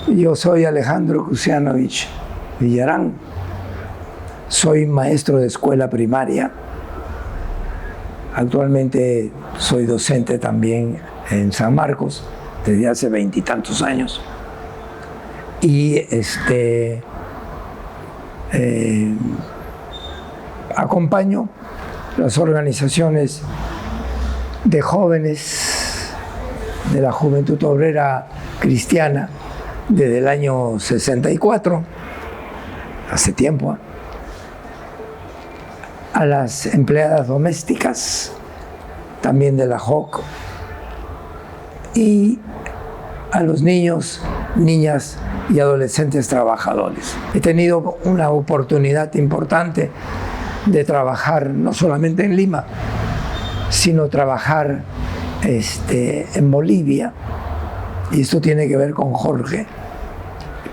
Yo soy Alejandro Kusianovich Villarán, soy maestro de escuela primaria. Actualmente soy docente también en San Marcos desde hace 20 y tantos años. Y acompaño las organizaciones de jóvenes de la Juventud Obrera Cristiana desde el año 64, hace tiempo, a las empleadas domésticas, también de la JOC, y a los niños, niñas y adolescentes trabajadores. He tenido una oportunidad importante de trabajar no solamente en Lima, sino trabajar en Bolivia, y esto tiene que ver con Jorge,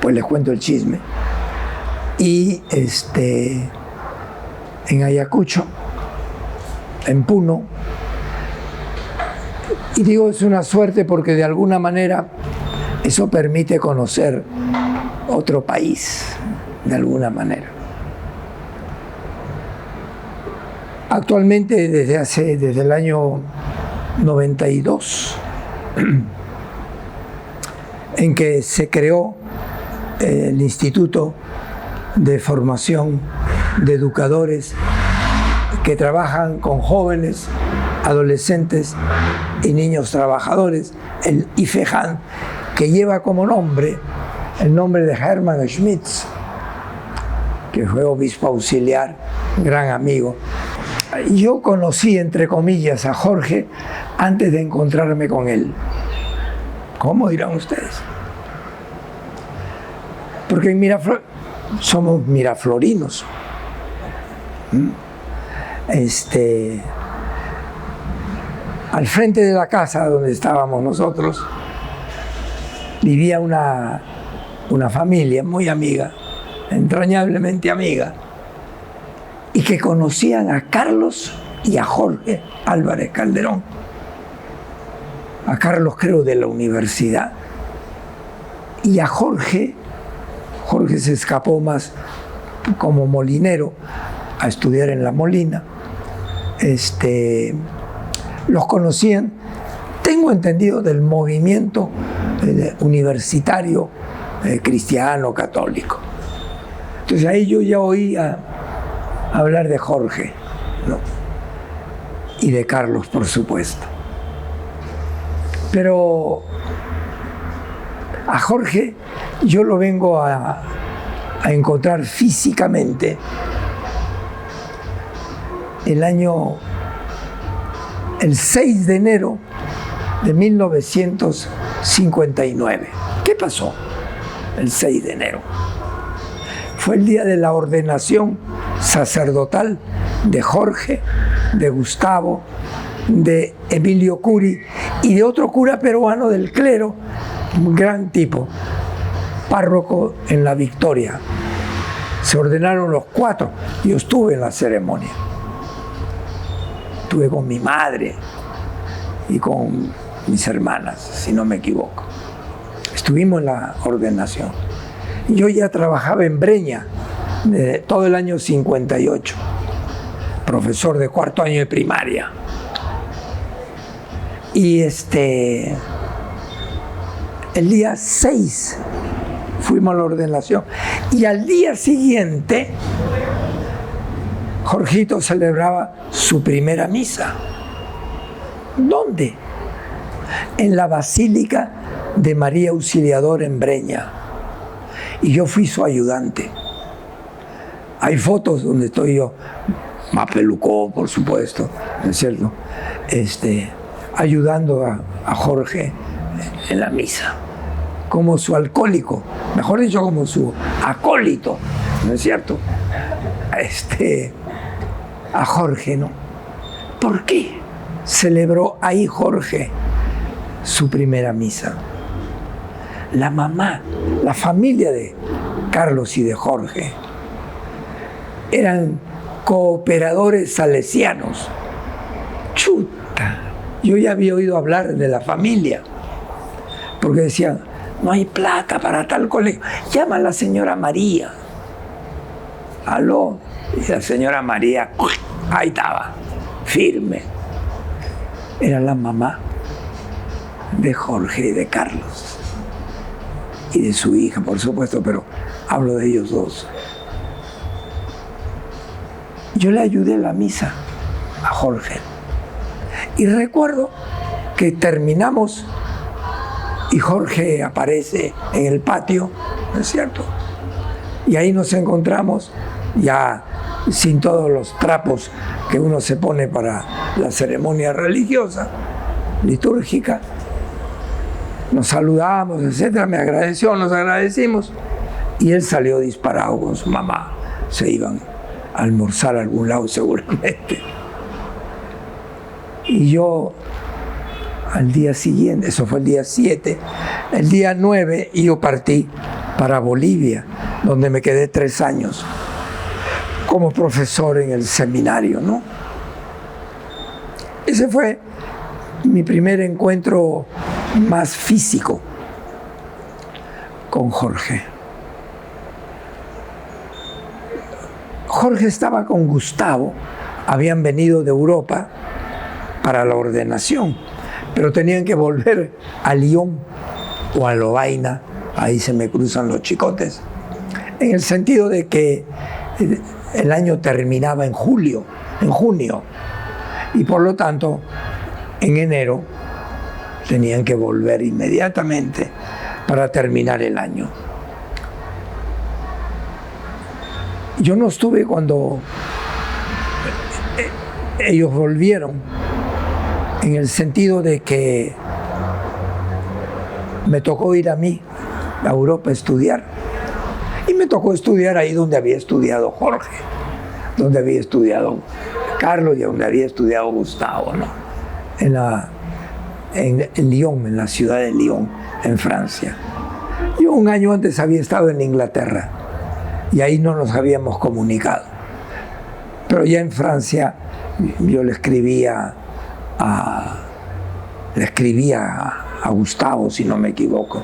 pues les cuento el chisme, y en Ayacucho, en Puno, y digo es una suerte porque de alguna manera eso permite conocer otro país, de alguna manera. Actualmente desde el año 92, en que se creó el Instituto de Formación de Educadores que trabajan con jóvenes, adolescentes y niños trabajadores, el IFEJAN, que lleva como nombre el nombre de Hermann Schmitz, que fue obispo auxiliar, gran amigo. Yo conocí, entre comillas, a Jorge antes de encontrarme con él. ¿Cómo dirán ustedes? Porque en somos miraflorinos. Al frente de la casa donde estábamos nosotros vivía una familia muy amiga, entrañablemente amiga, y que conocían a Carlos y a Jorge Álvarez Calderón. A Carlos creo de la universidad, y a Jorge se escapó más como molinero a estudiar en La Molina. Los conocían, tengo entendido, del movimiento universitario cristiano católico. Entonces ahí yo ya oía hablar de Jorge, ¿no? Y de Carlos, por supuesto. Pero a Jorge yo lo vengo a encontrar físicamente el 6 de enero de 1959. ¿Qué pasó el 6 de enero? Fue el día de la ordenación sacerdotal de Jorge, de Gustavo, de Emilio Curi y de otro cura peruano del clero, un gran tipo, párroco en La Victoria. Se ordenaron los 4. Yo estuve en la ceremonia. Estuve con mi madre y con mis hermanas, si no me equivoco. Estuvimos en la ordenación. Yo ya trabajaba en Breña todo el año 58, profesor de 4º año de primaria. Y el día 6 fuimos a la ordenación, y al día siguiente Jorgito celebraba su primera misa. ¿Dónde? En la Basílica de María Auxiliadora en Breña. Y yo fui su ayudante. Hay fotos donde estoy yo, mapelucó, por supuesto, ¿no es cierto? Ayudando a Jorge en la misa, como su alcohólico, mejor dicho, como su acólito, ¿no es cierto? A Jorge, ¿no? ¿Por qué celebró ahí Jorge su primera misa? La mamá, la familia de Carlos y de Jorge eran cooperadores salesianos. Chuta, yo ya había oído hablar de la familia, porque decían, no hay plata para tal colegio. Llama a la señora María. Aló. Y la señora María, ahí estaba, firme. Era la mamá de Jorge y de Carlos. Y de su hija, por supuesto, pero hablo de ellos dos. Yo le ayudé en la misa a Jorge. Y recuerdo que terminamos y Jorge aparece en el patio, ¿no es cierto? Y ahí nos encontramos ya sin todos los trapos que uno se pone para la ceremonia religiosa, litúrgica. Nos saludamos, etcétera, me agradeció, nos agradecimos y él salió disparado con su mamá. Se iban a almorzar a algún lado seguramente. Y yo al día siguiente, eso fue el día 7, el día 9 yo partí para Bolivia, donde me quedé 3 años como profesor en el seminario, ¿no? Ese fue mi primer encuentro más físico con Jorge. Jorge estaba con Gustavo, habían venido de Europa para la ordenación, pero tenían que volver a Lyon o a Lovaina, ahí se me cruzan los chicotes, en el sentido de que el año terminaba en junio, y por lo tanto, en enero tenían que volver inmediatamente para terminar el año. Yo no estuve cuando ellos volvieron, en el sentido de que me tocó ir a mí, a Europa, a estudiar. Y me tocó estudiar ahí donde había estudiado Jorge, donde había estudiado Carlos y donde había estudiado Gustavo, ¿no? En Lyon, en la ciudad de Lyon, en Francia. Yo un año antes había estado en Inglaterra y ahí no nos habíamos comunicado. Pero ya en Francia yo le escribía a Gustavo, si no me equivoco,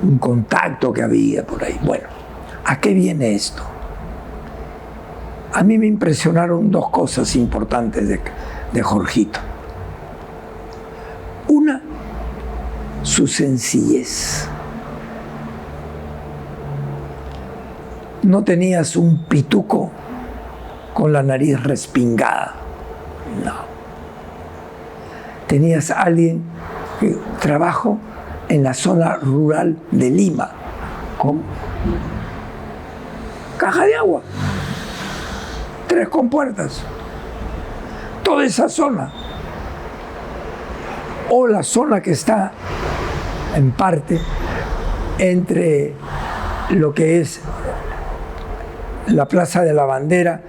un contacto que había por ahí. Bueno, ¿a qué viene esto? A mí me impresionaron 2 cosas importantes de Jorgito. Una, su sencillez. No tenías un pituco con la nariz respingada, no. Tenías a alguien que trabajó en la zona rural de Lima, con caja de agua, 3 compuertas, toda esa zona, o la zona que está en parte entre lo que es la Plaza de la Bandera,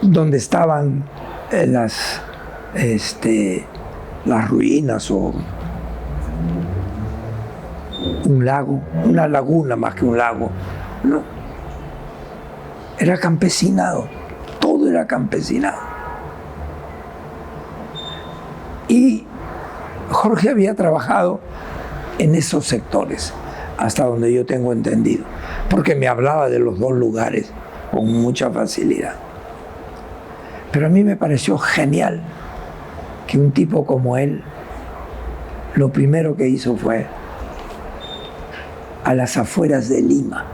donde estaban las ruinas o un lago, una laguna más que un lago, no. Era campesinado, todo era campesinado. Y Jorge había trabajado en esos sectores, hasta donde yo tengo entendido, porque me hablaba de los 2 lugares con mucha facilidad. Pero a mí me pareció genial que un tipo como él, lo primero que hizo fue a las afueras de Lima.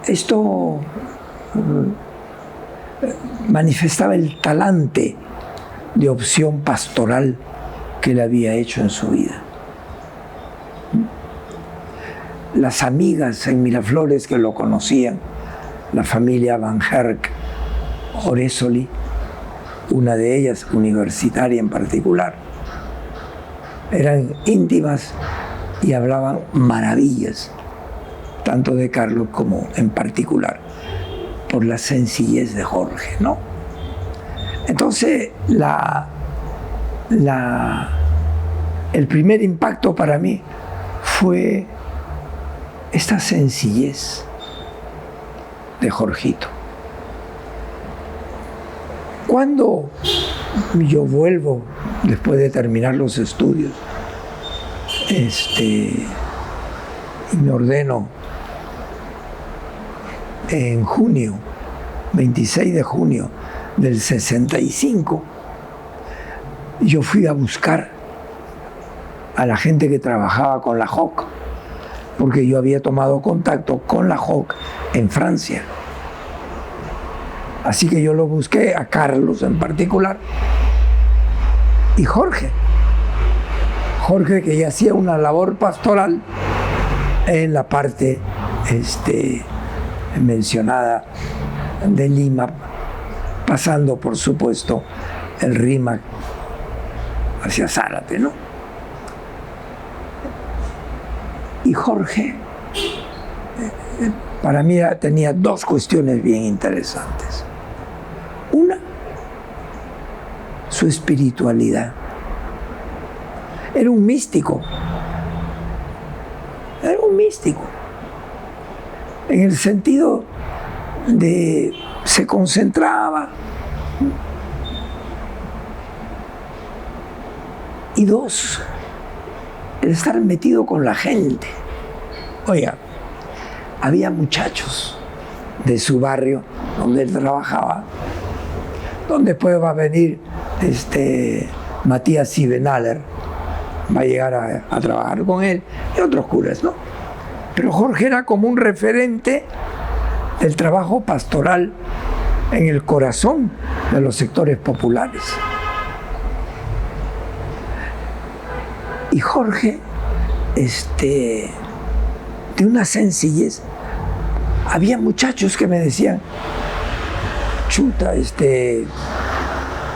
Esto manifestaba el talante de opción pastoral que él había hecho en su vida. Las amigas en Miraflores que lo conocían, la familia Van Herk Oresoli, una de ellas universitaria en particular, eran íntimas y hablaban maravillas, tanto de Carlos como en particular, por la sencillez de Jorge, ¿no? Entonces, el primer impacto para mí fue esta sencillez de Jorgito. Cuando yo vuelvo, después de terminar los estudios, y me ordeno en junio, 26 de junio del 65, yo fui a buscar a la gente que trabajaba con la JOC, porque yo había tomado contacto con la JOC en Francia. Así que yo lo busqué, a Carlos en particular, y Jorge, que ya hacía una labor pastoral en la parte mencionada de Lima, pasando por supuesto el Rímac hacia Zárate, ¿no? Y Jorge, para mí tenía dos cuestiones bien interesantes. Una, su espiritualidad. Era un místico. Era un místico. En el sentido de se concentraba. Y dos, el estar metido con la gente. Oiga, había muchachos de su barrio donde él trabajaba, donde después va a venir Matías Siebenaler, va a llegar a trabajar con él, y otros curas, ¿no? Pero Jorge era como un referente del trabajo pastoral en el corazón de los sectores populares. Y Jorge, de una sencillez, había muchachos que me decían, chuta,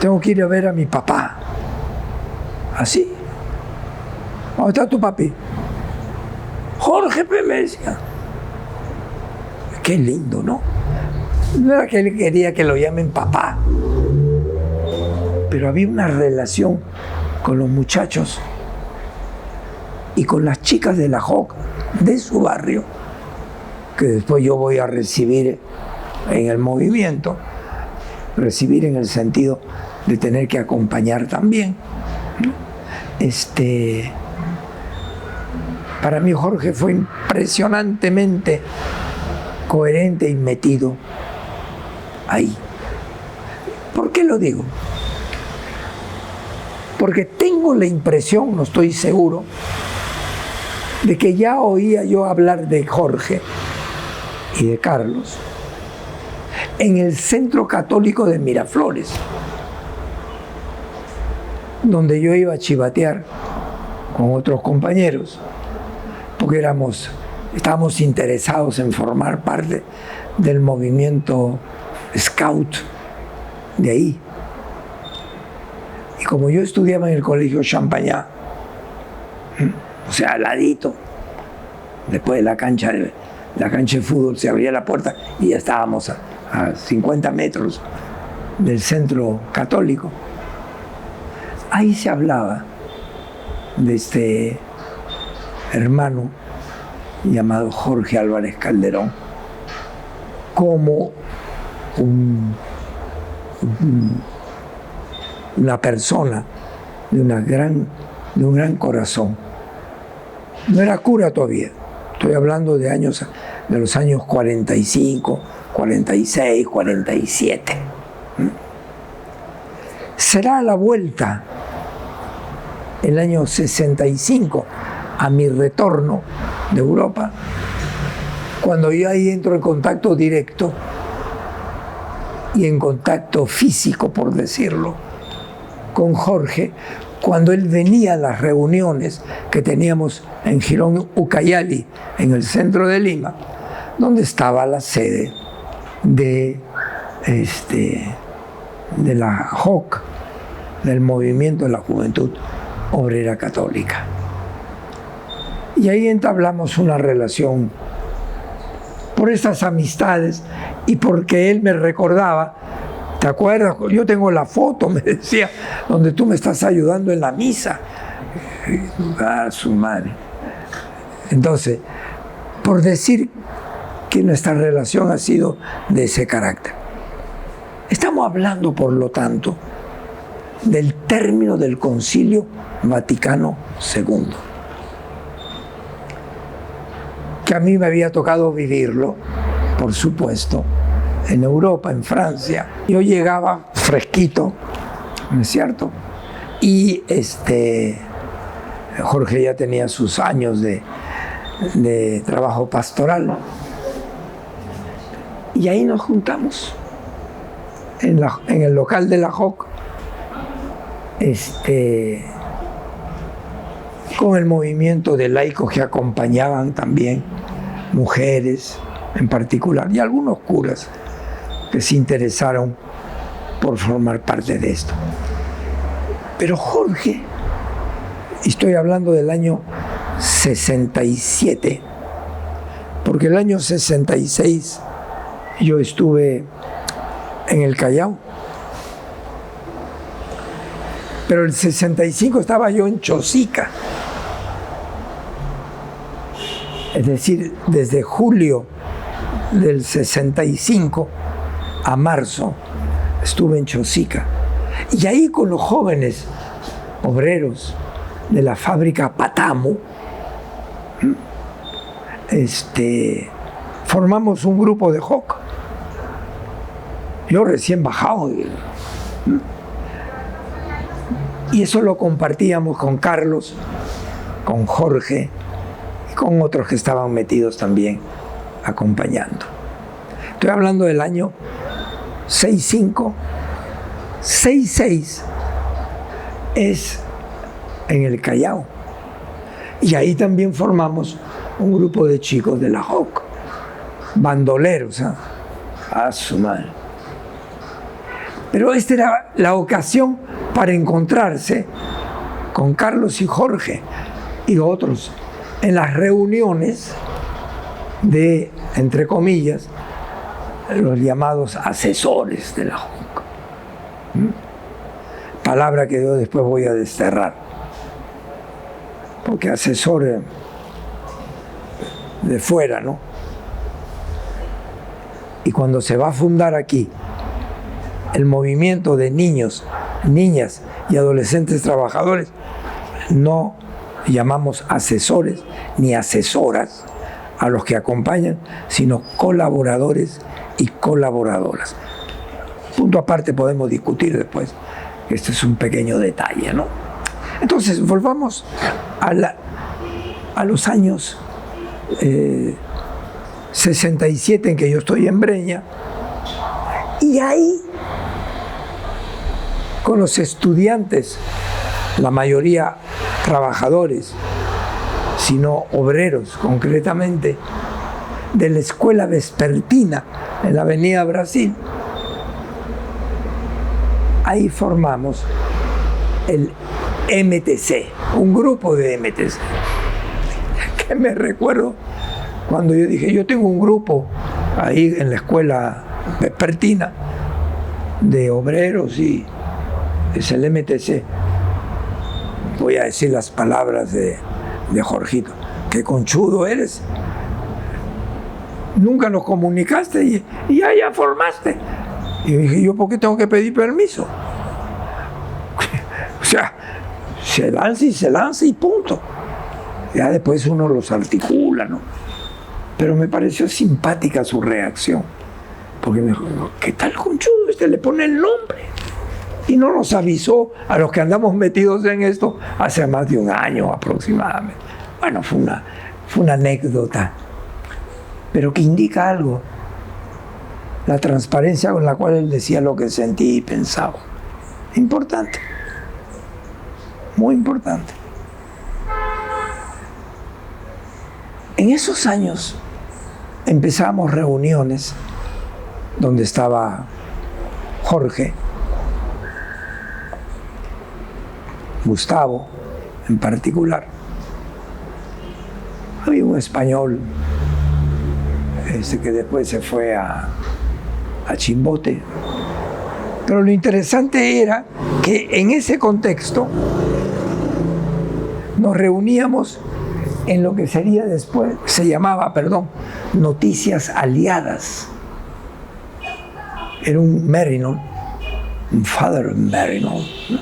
tengo que ir a ver a mi papá. Así. ¿Dónde está tu papi? Jorge, me decía. Qué lindo, ¿no? No era que él quería que lo llamen papá, pero había una relación con los muchachos y con las chicas de la JOC de su barrio, que después yo voy a recibir en el movimiento, recibir en el sentido de tener que acompañar también, ¿no? Para mí Jorge fue impresionantemente coherente y metido ahí. ¿Por qué lo digo? Porque tengo la impresión, no estoy seguro, de que ya oía yo hablar de Jorge y de Carlos en el Centro Católico de Miraflores, donde yo iba a chivatear con otros compañeros, porque estábamos interesados en formar parte del movimiento Scout de ahí. Y como yo estudiaba en el colegio Champagnat, o sea, al ladito, después de la cancha de fútbol, se abría la puerta y ya estábamos a 50 metros del centro católico. Ahí se hablaba de este hermano llamado Jorge Álvarez Calderón como una persona de un gran corazón. No era cura todavía, estoy hablando de los años 45, 46, 47. Será a la vuelta, el año 65, a mi retorno de Europa, cuando yo ahí entro en contacto directo y en contacto físico, por decirlo, con Jorge, cuando él venía a las reuniones que teníamos en Girón Ucayali, en el centro de Lima, donde estaba la sede de la JOC, del Movimiento de la Juventud Obrera Católica. Y ahí entablamos una relación por estas amistades y porque él me recordaba, ¿te acuerdas? Yo tengo la foto, me decía, donde tú me estás ayudando en la misa. Ah, su madre. Entonces, por decir que nuestra relación ha sido de ese carácter. Estamos hablando, por lo tanto, del término del Concilio Vaticano II. que a mí me había tocado vivirlo, por supuesto, en Europa, en Francia. Yo llegaba fresquito, ¿no es cierto? Y Jorge ya tenía sus años de trabajo pastoral. Y ahí nos juntamos, en el local de la JOC, con el movimiento de laicos que acompañaban también, mujeres en particular, y algunos curas que se interesaron por formar parte de esto. Pero Jorge, estoy hablando del año 67, porque el año 66 yo estuve en el Callao, pero el 65 estaba yo en Chosica. Es decir, desde julio del 65 a marzo estuve en Chosica. Y ahí con los jóvenes obreros de la fábrica Patamu, formamos un grupo de JOC. Yo recién bajado. Y eso lo compartíamos con Carlos, con Jorge y con otros que estaban metidos también acompañando. Estoy hablando del año 65, 66 es en el Callao. Y ahí también formamos un grupo de chicos de la JOC, bandoleros, ¿eh? A su madre. Pero esta era la ocasión para encontrarse con Carlos y Jorge y otros en las reuniones de, entre comillas, los llamados asesores de la JOC. Palabra que yo después voy a desterrar, porque asesor de fuera, ¿no? Y cuando se va a fundar aquí el movimiento de niños, niñas y adolescentes trabajadores, no llamamos asesores ni asesoras a los que acompañan, sino colaboradores y colaboradoras. Punto aparte, podemos discutir después. Este es un pequeño detalle, ¿no? Entonces, volvamos a los años 67 en que yo estoy en Breña, y ahí, con los estudiantes, la mayoría trabajadores, sino obreros concretamente, de la escuela vespertina en la Avenida Brasil, ahí formamos el MTC, un grupo de MTC, que me recuerdo cuando yo dije, yo tengo un grupo ahí en la escuela vespertina de obreros y es el MTC. Voy a decir las palabras de Jorgito, qué conchudo eres. Nunca nos comunicaste y ya formaste. Y dije, ¿yo por qué tengo que pedir permiso? O sea, se lanza y punto. Ya después uno los articula, ¿no? Pero me pareció simpática su reacción. Porque me dijo, ¿qué tal conchudo? Le pone el nombre. Y no nos avisó a los que andamos metidos en esto hace más de un año aproximadamente. Bueno, fue una anécdota, pero que indica algo. La transparencia con la cual él decía lo que sentía y pensaba. Importante. Muy importante. En esos años empezamos reuniones donde estaba Jorge, Gustavo en particular. Había un español que después se fue a Chimbote. Pero lo interesante era que en ese contexto nos reuníamos en lo que sería después, se llamaba, Noticias Aliadas. Era un Maryknoll, un Father Maryknoll, ¿no?,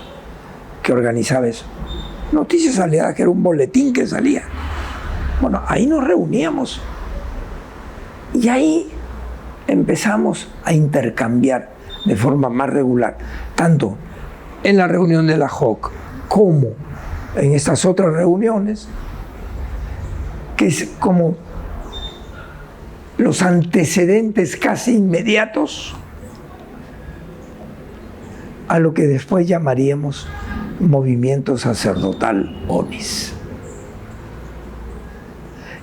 que organizaba eso. Noticias Aliadas, que era un boletín que salía. Bueno, ahí nos reuníamos y ahí empezamos a intercambiar de forma más regular, tanto en la reunión de la JOC como en estas otras reuniones, que es como los antecedentes casi inmediatos a lo que después llamaríamos movimiento sacerdotal ONIS.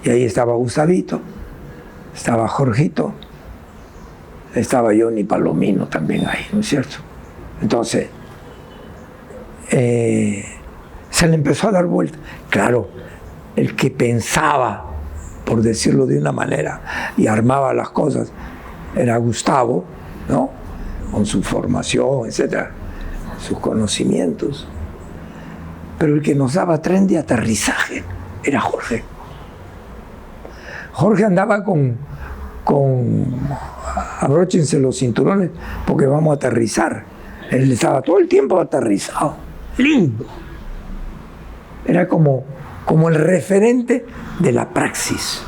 Y ahí estaba Gustavito, estaba Jorgito, estaba Johnny Palomino también ahí, ¿no es cierto? Entonces, se le empezó a dar vuelta. Claro, el que pensaba, por decirlo de una manera, y armaba las cosas, era Gustavo, ¿no? Con su formación, etcétera, sus conocimientos. Pero el que nos daba tren de aterrizaje era Jorge. Jorge andaba con abróchense los cinturones porque vamos a aterrizar. Él estaba todo el tiempo aterrizado, lindo. Era como el referente de la praxis.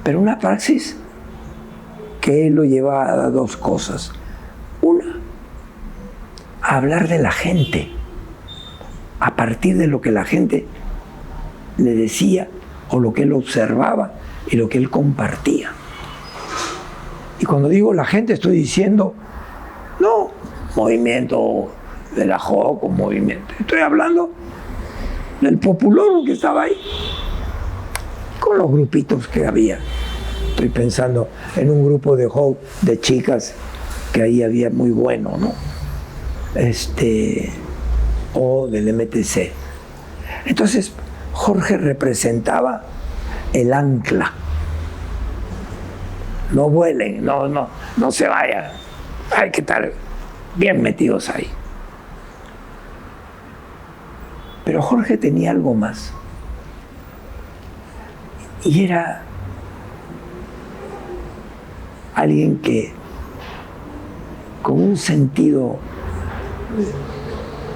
Pero una praxis que él lo llevaba a dos cosas. Una, a hablar de la gente, a partir de lo que la gente le decía o lo que él observaba y lo que él compartía. Y cuando digo la gente estoy diciendo, no, movimiento de la JOC o movimiento. Estoy hablando del populón que estaba ahí, con los grupitos que había. Estoy pensando en un grupo de JOC de chicas que ahí había muy bueno, ¿no? O del MTC. Entonces, Jorge representaba el ancla. No vuelen, no se vayan. Hay que estar bien metidos ahí. Pero Jorge tenía algo más. Y era alguien que, con un sentido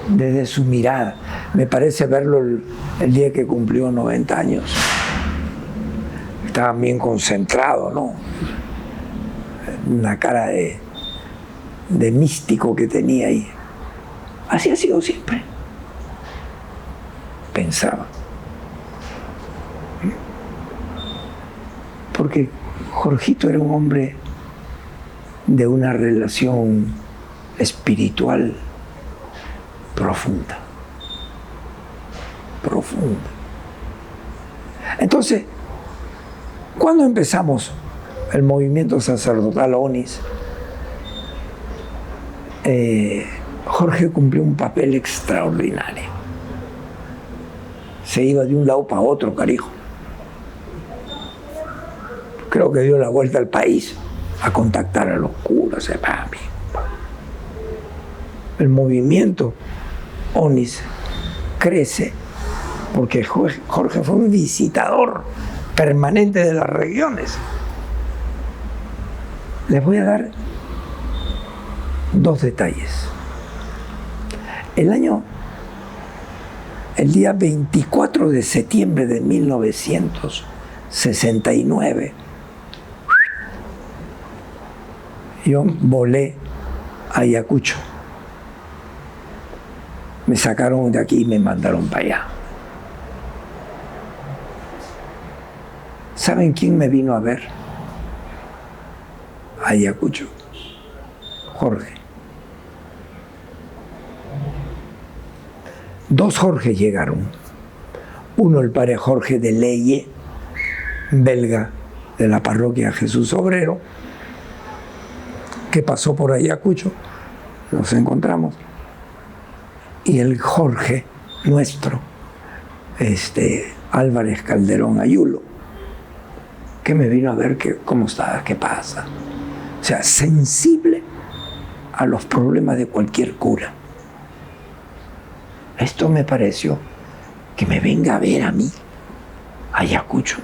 desde su mirada, me parece verlo el día que cumplió 90 años. Estaba bien concentrado, ¿no? Una cara de místico que tenía ahí. Así ha sido siempre. Pensaba. Porque Jorgito era un hombre de una relación espiritual profunda. Profunda. Entonces, ¿cuándo empezamos el movimiento sacerdotal ONIS? Jorge cumplió un papel extraordinario. Se iba de un lado para otro, carijo. Creo que dio la vuelta al país a contactar a los curas. El movimiento ONIS crece porque Jorge fue un visitador permanente de las regiones. Les voy a dar dos detalles. El día 24 de septiembre de 1969, yo volé a Ayacucho. Me sacaron de aquí y me mandaron para allá. ¿Saben quién me vino a ver? A Ayacucho. Jorge. Dos Jorge llegaron. Uno, el padre Jorge de Leye, belga, de la parroquia Jesús Obrero, que pasó por Ayacucho, nos encontramos. Y el Jorge nuestro, Álvarez Calderón Ayulo, que me vino a ver cómo estaba, qué pasa. O sea, sensible a los problemas de cualquier cura. Esto me pareció que me venga a ver a mí, a Ayacucho,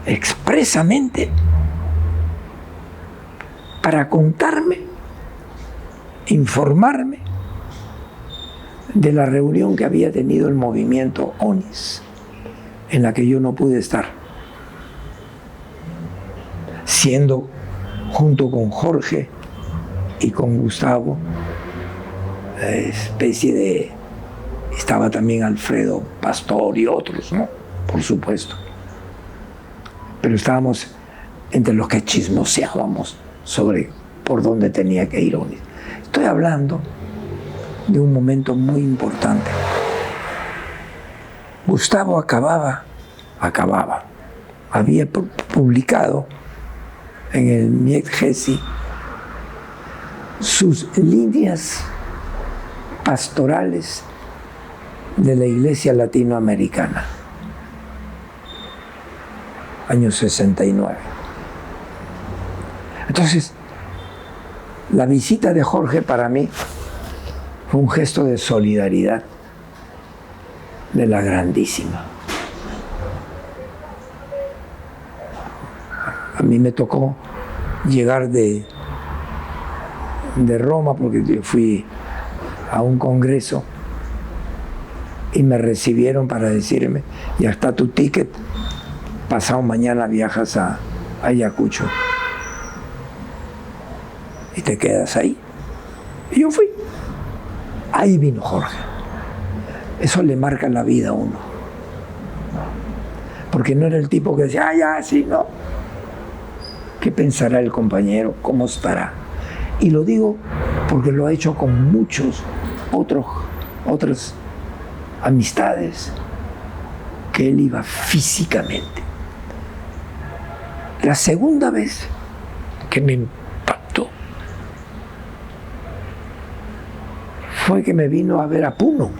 expresamente para contarme, informarme de la reunión que había tenido el movimiento ONIS, en la que yo no pude estar, siendo junto con Jorge y con Gustavo, estaba también Alfredo Pastor y otros, ¿no? Por supuesto. Pero estábamos entre los que chismoseábamos sobre por dónde tenía que ir ONIS. Estoy hablando de un momento muy importante. Gustavo había publicado en el Miet Gesi sus líneas pastorales de la Iglesia Latinoamericana, año 69. Entonces, la visita de Jorge para mí fue un gesto de solidaridad de la grandísima. A mí me tocó llegar de Roma porque yo fui a un congreso y me recibieron para decirme, ya está tu ticket, pasado mañana viajas a Ayacucho y te quedas ahí. Y yo fui. Ahí vino Jorge. Eso le marca la vida a uno. Porque no era el tipo que decía, ya, sí, no. ¿Qué pensará el compañero? ¿Cómo estará? Y lo digo porque lo ha hecho con muchos otras amistades que él iba físicamente. La segunda vez que me impactó fue que me vino a ver a Puno.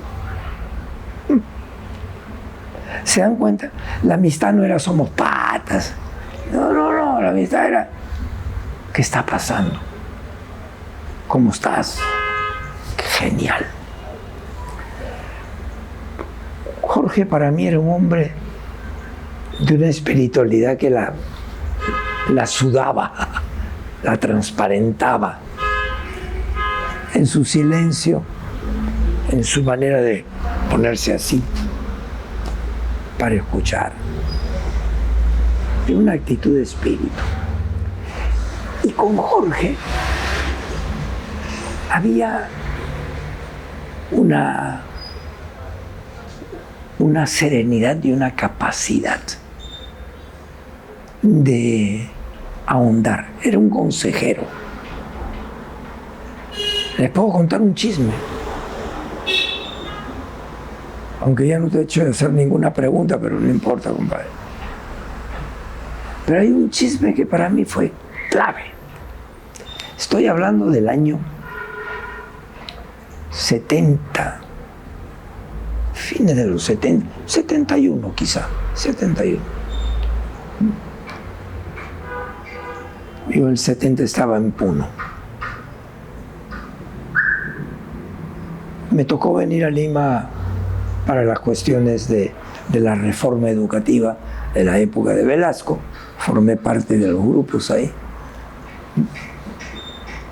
¿Se dan cuenta? La amistad no era somos patas. No, la amistad era ¿qué está pasando? ¿Cómo estás? ¡Qué genial! Jorge para mí era un hombre de una espiritualidad que la sudaba, la transparentaba en su silencio, en su manera de ponerse así para escuchar, de una actitud de espíritu. Y con Jorge había una serenidad y una capacidad de ahondar. Era un consejero. Les puedo contar un chisme, aunque ya no te he hecho de hacer ninguna pregunta, pero no importa, compadre. Pero hay un chisme que para mí fue clave. Estoy hablando del año 70, fines de los 70, 71 quizá, 71. Yo el 70 estaba en Puno. Me tocó venir a Lima para las cuestiones de la reforma educativa de la época de Velasco. Formé parte de los grupos ahí.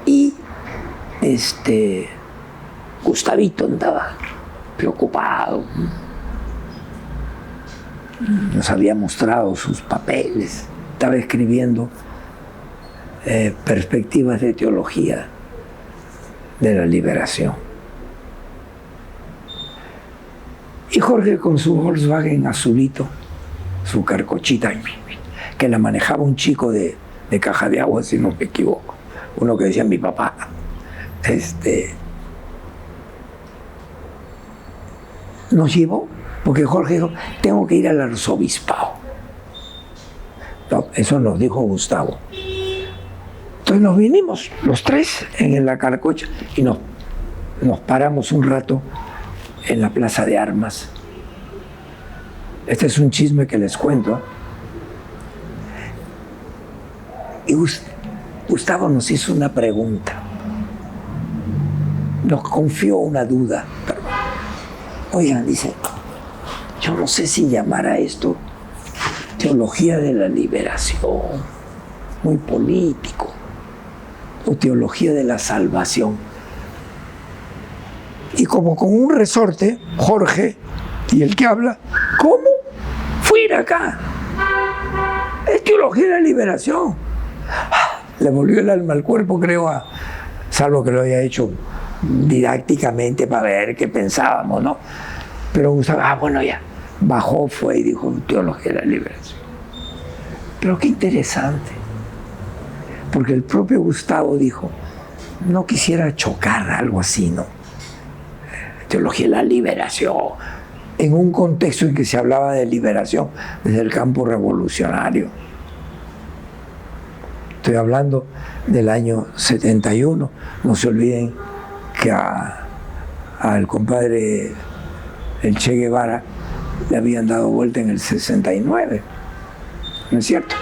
Y Gustavito andaba preocupado. Nos había mostrado sus papeles. Estaba escribiendo perspectivas de teología de la liberación. Y Jorge con su Volkswagen azulito, su carcochita, que la manejaba un chico de Caja de Agua, si no me equivoco, uno que decía mi papá, nos llevó, porque Jorge dijo, tengo que ir al arzobispado. No, eso nos dijo Gustavo. Entonces nos vinimos los tres en la carcocha y nos paramos un rato en la Plaza de Armas. Este es un chisme que les cuento. Y Gustavo nos hizo una pregunta. Nos confió una duda. Oigan, dice, yo no sé si llamar a esto teología de la liberación, muy político, o teología de la salvación. Y como con un resorte, Jorge y el que habla, ¿cómo? Fuera acá. Es teología de la liberación. Le volvió el alma al cuerpo, creo, salvo que lo haya hecho didácticamente para ver qué pensábamos, ¿no? Pero Gustavo, bueno, ya, bajó, fue y dijo, teología de la liberación. Pero qué interesante, porque el propio Gustavo dijo, no quisiera chocar algo así, ¿no? Teología de la liberación, en un contexto en que se hablaba de liberación desde el campo revolucionario. Estoy hablando del año 71, no se olviden que al compadre el Che Guevara le habían dado vuelta en el 69, ¿no es cierto?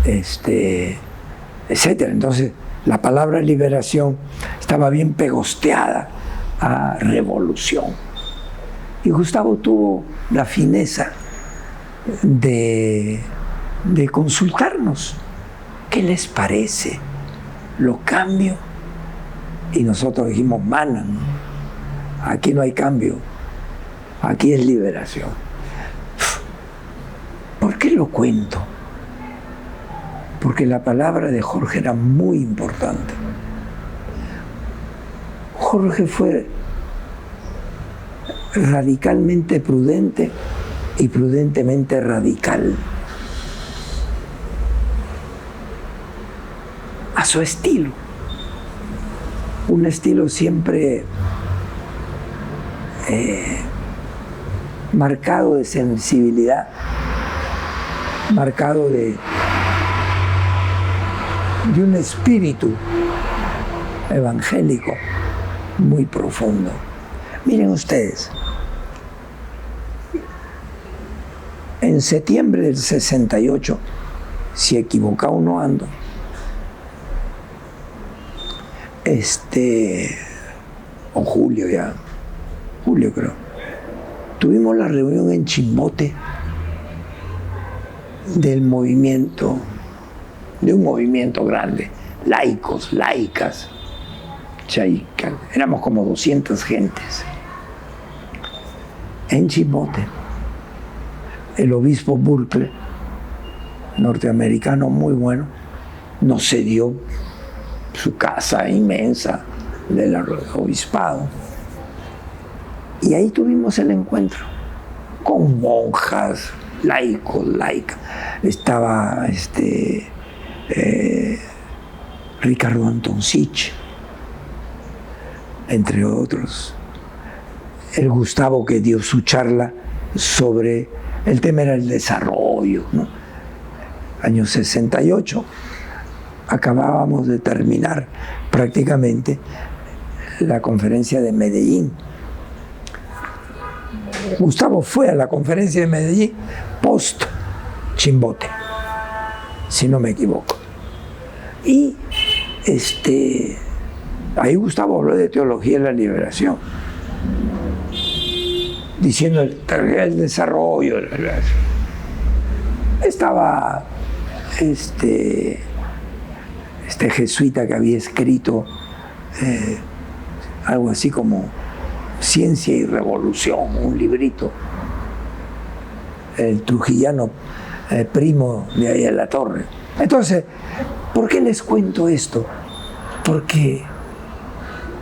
Etcétera. Entonces, la palabra liberación estaba bien pegosteada a revolución. Y Gustavo tuvo la fineza de consultarnos. ¿Qué les parece? ¿Lo cambio? Y nosotros dijimos, manan, aquí no hay cambio, aquí es liberación. ¿Por qué lo cuento? Porque la palabra de Jorge era muy importante. Jorge fue radicalmente prudente y prudentemente radical. A su estilo. Un estilo siempre marcado de sensibilidad, marcado de un espíritu evangélico muy profundo. Miren ustedes, en septiembre del 68, si equivocado no ando, o julio ya, julio creo, tuvimos la reunión en Chimbote de un movimiento grande, laicos, laicas, éramos como 200 gentes, en Chimbote. El obispo Burkle, norteamericano muy bueno, nos cedió su casa inmensa del obispado. Y ahí tuvimos el encuentro con monjas, laicos, laicas. Estaba Ricardo Antoncich, entre otros. El Gustavo, que dio su charla sobre el tema era el desarrollo, ¿no? Año 68. Acabábamos de terminar prácticamente la conferencia de Medellín. Gustavo fue a la conferencia de Medellín post Chimbote, si no me equivoco. Y ahí Gustavo habló de teología de la liberación, diciendo el desarrollo de la liberación. Estaba este jesuita que había escrito algo así como Ciencia y Revolución, un librito, el trujillano primo de ahí en la torre. Entonces, ¿por qué les cuento esto? Porque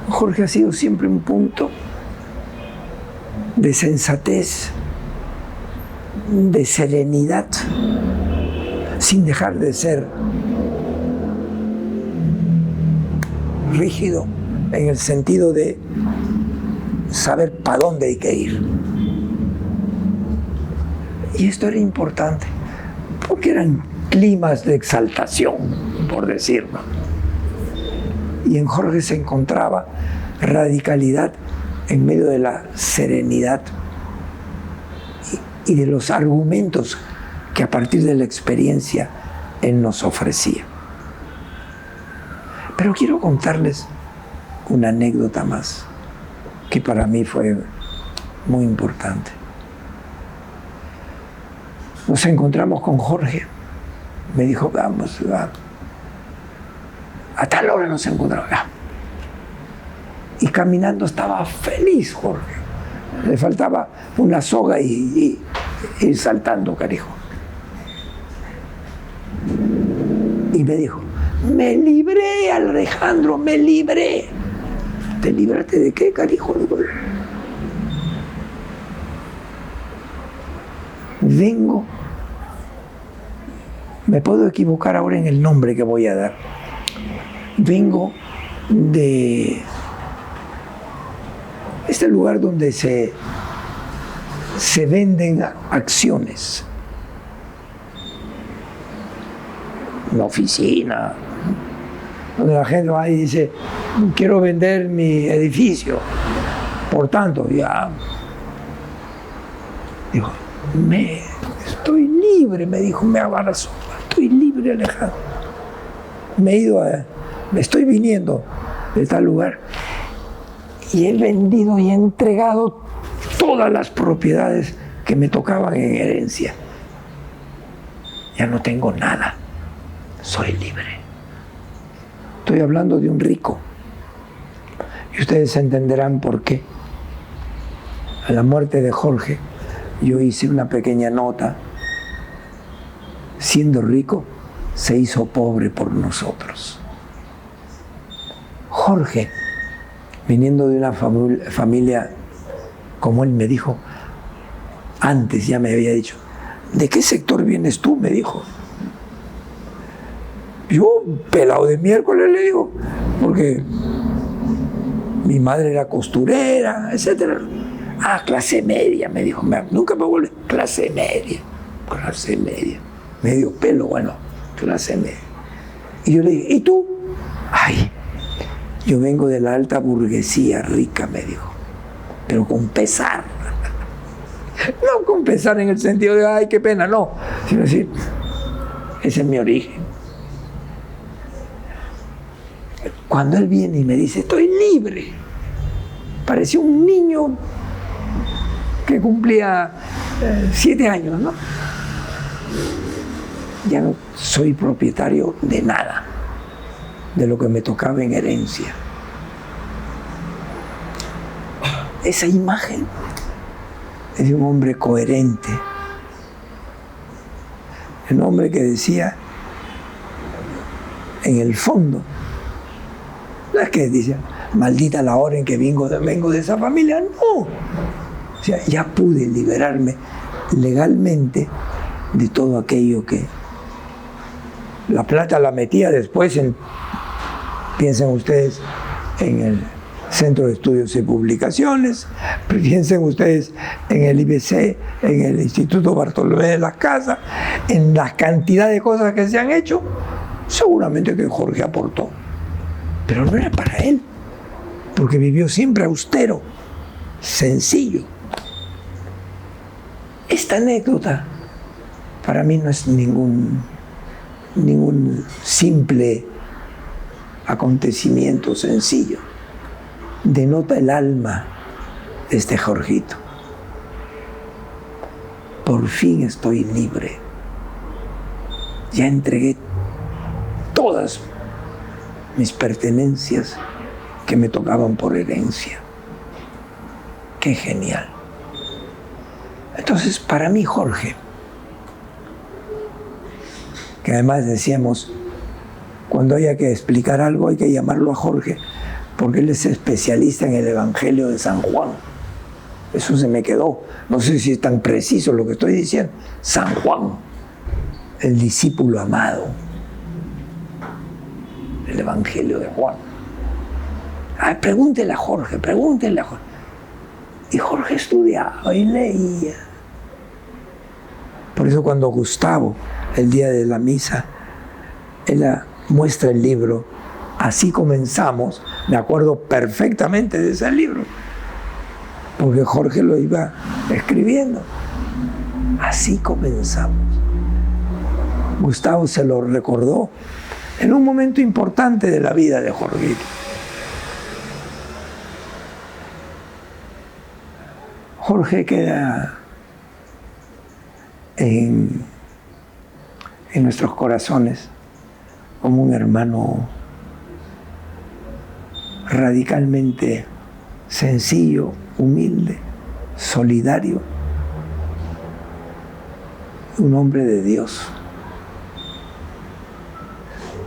Jorge ha sido siempre un punto de sensatez, de serenidad, sin dejar de ser rígido en el sentido de saber para dónde hay que ir. Y esto era importante, porque eran climas de exaltación, por decirlo. Y en Jorge se encontraba radicalidad en medio de la serenidad y de los argumentos que a partir de la experiencia él nos ofrecía. Pero quiero contarles una anécdota más, que para mí fue muy importante. Nos encontramos con Jorge, me dijo, vamos, a tal hora nos encontramos. Y caminando estaba feliz Jorge. Le faltaba una soga y ir saltando, carijo. Y me dijo, me libré, Alejandro, me libré. ¿Te libraste de qué, carijo? Vengo, me puedo equivocar ahora en el nombre que voy a dar. Vengo de este lugar donde se venden acciones. Una oficina, donde la gente va y dice, quiero vender mi edificio. Por tanto, ya... Dijo, estoy libre, me dijo, me abrazó. Estoy libre, Alejandro. Me estoy viniendo de tal lugar y he vendido y he entregado todas las propiedades que me tocaban en herencia. Ya no tengo nada. Soy libre. Estoy hablando de un rico. Y ustedes entenderán por qué. A la muerte de Jorge, yo hice una pequeña nota. Siendo rico, se hizo pobre por nosotros. Jorge, viniendo de una familia, como él me dijo, antes ya me había dicho, ¿de qué sector vienes tú? Me dijo. Yo, pelado de miércoles, le digo, porque mi madre era costurera, etc. Ah, clase media, me dijo. Nunca me vuelve. Clase media. Medio pelo, bueno, clase media. Y yo le dije, ¿y tú? Ay, yo vengo de la alta burguesía rica, me dijo, pero con pesar. No con pesar en el sentido de, ay, qué pena, no, sino decir, ese es mi origen. Cuando él viene y me dice, estoy libre, parecía un niño que cumplía 7 años, ¿no? Ya no soy propietario de nada, de lo que me tocaba en herencia. Esa imagen es de un hombre coherente, un hombre que decía, en el fondo, no es que dice, maldita la hora en que vengo de esa familia, no. O sea, ya pude liberarme legalmente de todo aquello que la plata la metía después piensen ustedes en el Centro de Estudios y Publicaciones, piensen ustedes en el IBC, en el Instituto Bartolomé de las Casas, en la cantidad de cosas que se han hecho, seguramente que Jorge aportó, pero no era para él, porque vivió siempre austero, sencillo. Esta anécdota para mí no es ningún simple acontecimiento sencillo. Denota el alma de este Jorgito. Por fin estoy libre. Ya entregué todas mis pertenencias que me tocaban por herencia. Qué genial. Entonces, para mí, Jorge, que además decíamos, cuando haya que explicar algo hay que llamarlo a Jorge, porque él es especialista en el Evangelio de San Juan. Eso se me quedó. No sé si es tan preciso lo que estoy diciendo. San Juan, el discípulo amado del Evangelio de Juan. Pregúntele a Jorge, pregúntele a Jorge. Y Jorge estudiaba y leía. Por eso cuando Gustavo, el día de la misa, él muestra el libro, así comenzamos, me acuerdo perfectamente de ese libro, porque Jorge lo iba escribiendo. Así comenzamos. Gustavo se lo recordó en un momento importante de la vida de Jorgito. Jorge queda en nuestros corazones como un hermano radicalmente sencillo, humilde, solidario, un hombre de Dios.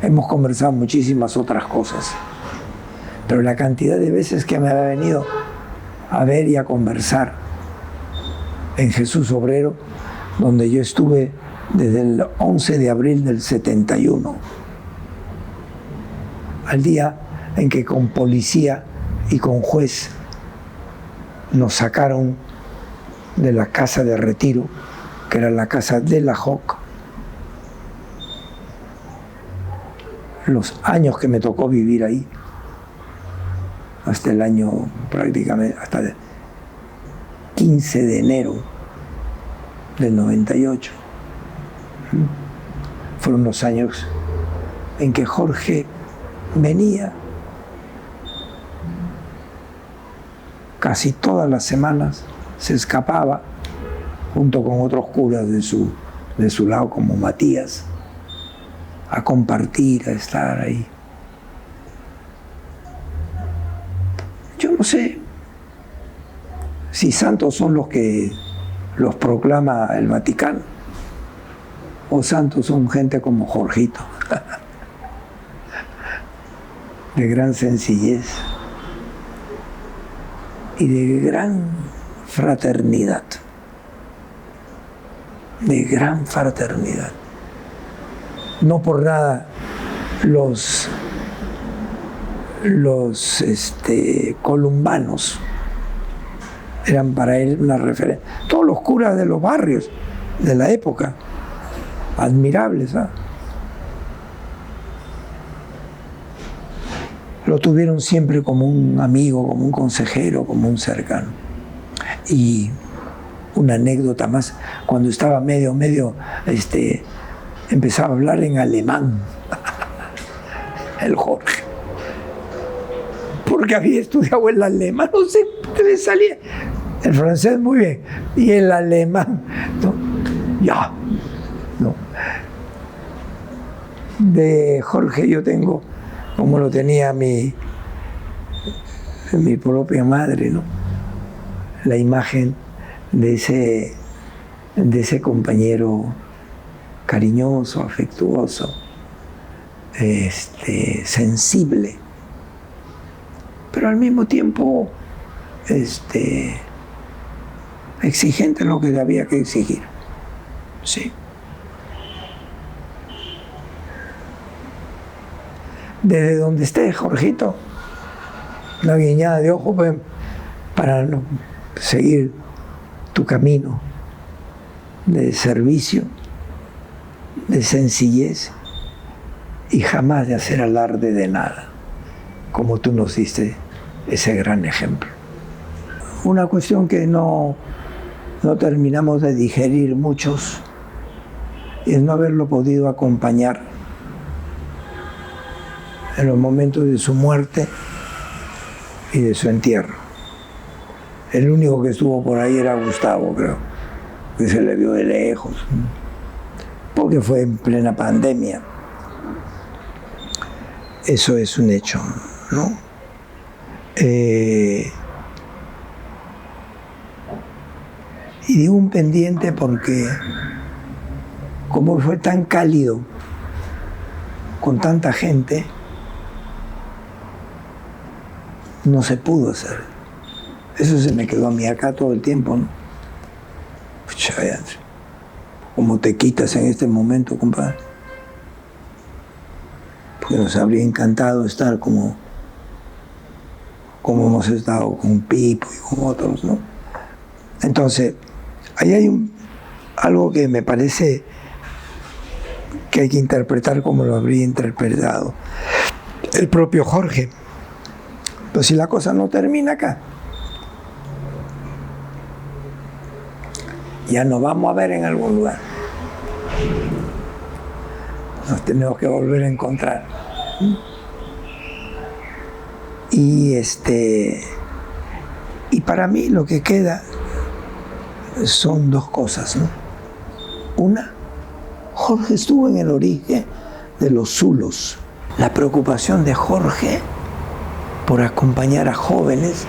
Hemos conversado muchísimas otras cosas, pero la cantidad de veces que me había venido a ver y a conversar en Jesús Obrero, donde yo estuve desde el 11 de abril del 71, al día en que con policía y con juez nos sacaron de la casa de retiro, que era la casa de la JOC. Los años que me tocó vivir ahí, hasta el año prácticamente, hasta el 15 de enero del 98. Fueron los años en que Jorge venía casi todas las semanas, se escapaba junto con otros curas de su lado, como Matías, a compartir, a estar ahí. Yo no sé si santos son los que los proclama el Vaticano, o santos son gente como Jorgito, de gran sencillez y de gran fraternidad, de gran fraternidad. No por nada los columbanos eran para él una referencia. Todos los curas de los barrios de la época, admirables, ¿eh? Lo tuvieron siempre como un amigo, como un consejero, como un cercano. Y una anécdota más, cuando estaba medio, empezaba a hablar en alemán, el Jorge, porque había estudiado el alemán, no sé, le salía el francés muy bien, y el alemán, ¿no? Ya, no. De Jorge yo tengo, como lo tenía mi propia madre, ¿no?, la imagen de ese compañero cariñoso, afectuoso, sensible, pero al mismo tiempo exigente en lo que había que exigir. Sí. Desde donde esté, Jorgito, una guiñada de ojo para seguir tu camino de servicio, de sencillez y jamás de hacer alarde de nada, como tú nos diste ese gran ejemplo. Una cuestión que no terminamos de digerir muchos es no haberlo podido acompañar en los momentos de su muerte y de su entierro. El único que estuvo por ahí era Gustavo, creo, que se le vio de lejos, porque fue en plena pandemia. Eso es un hecho, ¿no? Y digo un pendiente porque como fue tan cálido con tanta gente, no se pudo hacer. Eso se me quedó a mí acá todo el tiempo, ¿no? Pucha, ¿cómo te quitas en este momento, compadre? Porque nos habría encantado estar como hemos estado con Pipo y con otros, ¿no? Entonces, ahí hay algo que me parece que hay que interpretar como lo habría interpretado el propio Jorge. Pero si la cosa no termina acá, ya nos vamos a ver en algún lugar. Nos tenemos que volver a encontrar. Y para mí lo que queda son dos cosas, ¿no? Una, Jorge estuvo en el origen de los zulos. La preocupación de Jorge por acompañar a jóvenes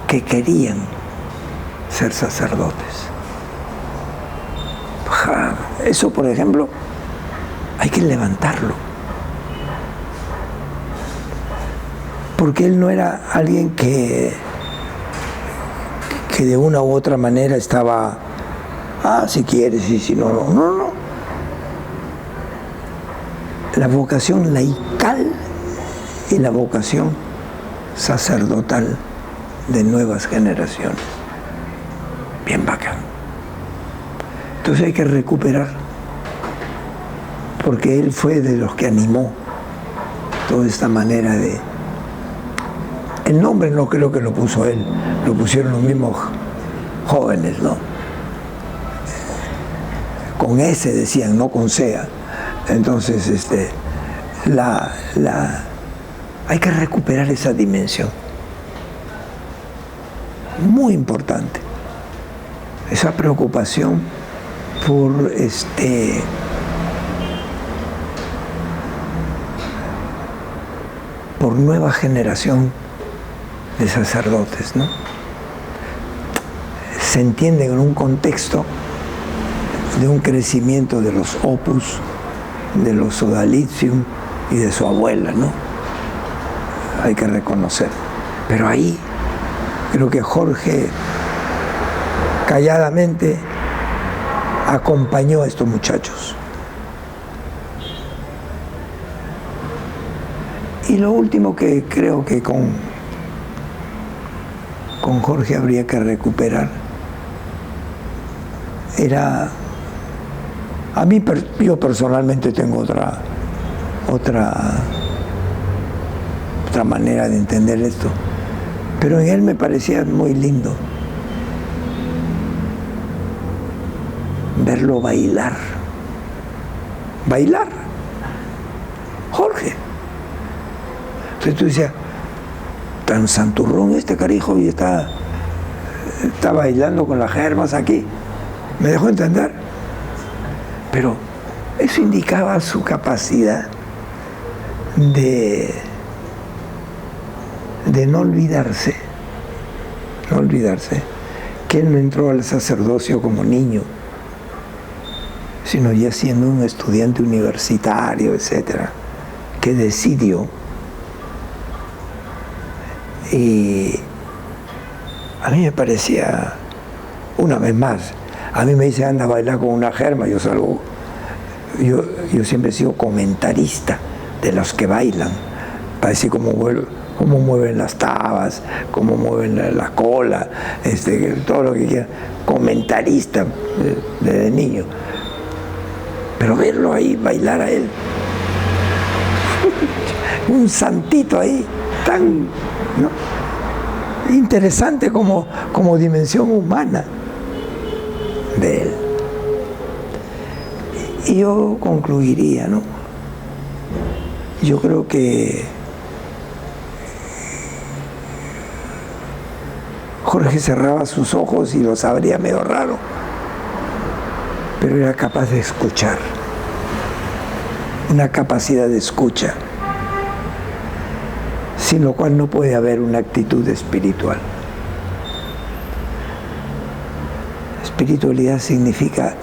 que querían ser sacerdotes. Eso, por ejemplo, hay que levantarlo. Porque él no era alguien que de una u otra manera estaba, si quieres y si no, no. La vocación laical y la vocación sacerdotal de nuevas generaciones. Bien bacán. Entonces hay que recuperar, porque él fue de los que animó toda esta manera de... El nombre no creo que lo puso él, lo pusieron los mismos jóvenes, ¿no? Con S decían, no con sea. Entonces, hay que recuperar esa dimensión. Muy importante. Esa preocupación por nueva generación de sacerdotes, ¿no? Se entiende en un contexto de un crecimiento de los opus, de los sodalicium y de su abuela, ¿no? Hay que reconocer. Pero ahí creo que Jorge calladamente acompañó a estos muchachos. Y lo último que creo que con Jorge habría que recuperar era, yo personalmente tengo otra manera de entender esto, pero en él me parecía muy lindo verlo bailar. Jorge. Entonces tú decías, tan santurrón este carijo y está bailando con las germas aquí. ¿Me dejó entender? Pero eso indicaba su capacidad de no olvidarse, que él no entró al sacerdocio como niño, sino ya siendo un estudiante universitario, etcétera, que decidió. Y a mí me parecía, una vez más, a mí me dicen anda a bailar con una germa, yo salgo, yo siempre he sido comentarista de los que bailan, para decir cómo mueven las tabas, cómo mueven la cola, todo lo que quieran, comentarista desde niño. Pero verlo ahí, bailar a él, un santito ahí, tan, ¿no?, interesante como dimensión humana de él. Y yo concluiría, ¿no? Yo creo que Jorge cerraba sus ojos y los abría medio raro, pero era capaz de escuchar, una capacidad de escucha, sin lo cual no puede haber una actitud espiritual. Espiritualidad significa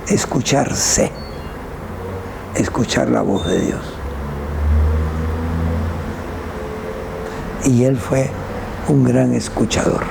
escucharse, escuchar la voz de Dios. Y él fue un gran escuchador.